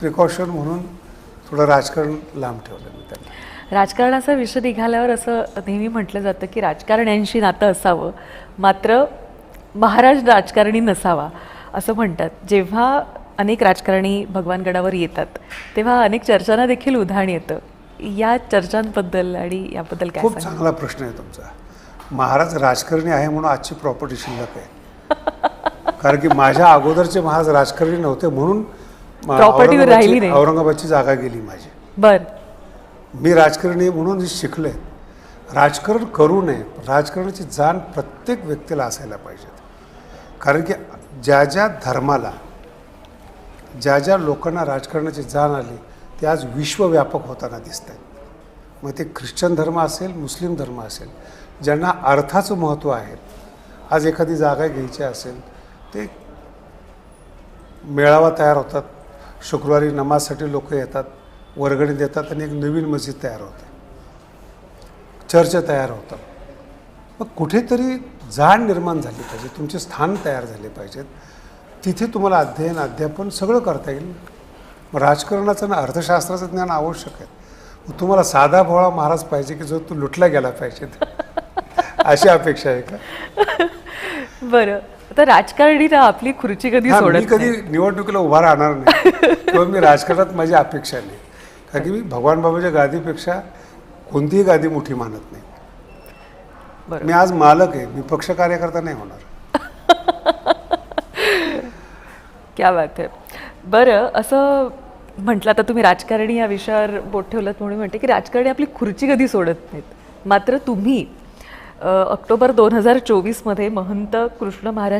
Precaution म्हणून थोडं राजकारण लांब ठेवलं मी त्यांना. राजकारणाचा विषय निघाल्यावर असं नेहमी म्हटलं जातं की राजकारण्यांशी नातं असावं, मात्र महाराज राजकारणी नसावा असं म्हणतात. जेव्हा अनेक राजकारणी भगवानगडावर येतात तेव्हा अनेक चर्चांना देखील उधाण येतं. या चर्चांबद्दल आणि याबद्दल काय खूप सांगाल? चांगला प्रश्न आहे तुमचा. महाराज राजकारणी आहे म्हणून आजची प्रॉपर्टी शिल्लक आहे. कारण की माझ्या अगोदरचे महाराज राजकारणी नव्हते म्हणून Property राहिली नाही. औरंगाबादची जागा गेली माझी. बर, मी राजकारणी म्हणून शिकले. राजकारण करू नये, राजकारणाची जाण प्रत्येक व्यक्तीला असायला पाहिजे. कारण की ज्या ज्या धर्माला, ज्या ज्या लोकांना राजकारणाची जाण आली ते आज विश्वव्यापक होताना दिसत आहेत. मग ते ख्रिश्चन धर्म असेल, मुस्लिम धर्म असेल, ज्यांना अर्थाचं महत्त्व आहे. आज एखादी जागा घ्यायची असेल ते मेळावा तयार होतात, शुक्रवारी नमाजसाठी लोक येतात, वर्गणी देतात आणि एक नवीन मस्जिद तयार होते, चर्च तयार होतात. मग कुठेतरी जाण निर्माण झाली पाहिजे, तुमचे स्थान तयार झाले पाहिजेत. तिथे तुम्हाला अध्ययन अध्यापन सगळं करता येईल. मग राजकारणाचं आणि अर्थशास्त्राचं ज्ञान आवश्यक आहे. मग तुम्हाला साधा भोळा महाराज पाहिजे की जो तू लुटला गेला पाहिजे अशी अपेक्षा आहे का? बरं. तर राजकारणी ना आपली खुर्ची कधी मी सोडत कधी नाही. निवडणुकीला उभा राहणार नाही किंवा मी राजकारणात माझी अपेक्षा नाही. कारण की मी भगवान बाबाच्या गादीपेक्षा कोणतीही गादी मोठी मानत नाही. बरं. मी आज मालक आहे, मी पक्ष कार्यकर्ता नाही होणार. क्या बात आहे. बरं, असं म्हटलं तर तुम्ही राजकारणी या विषयावर बोट ठेवलं म्हणून म्हणते की राजकारणी आपली खुर्ची कधी सोडत नाहीत. मात्र तुम्ही ऑक्टोबर 2024 मध्ये महंत कृष्ण महाराज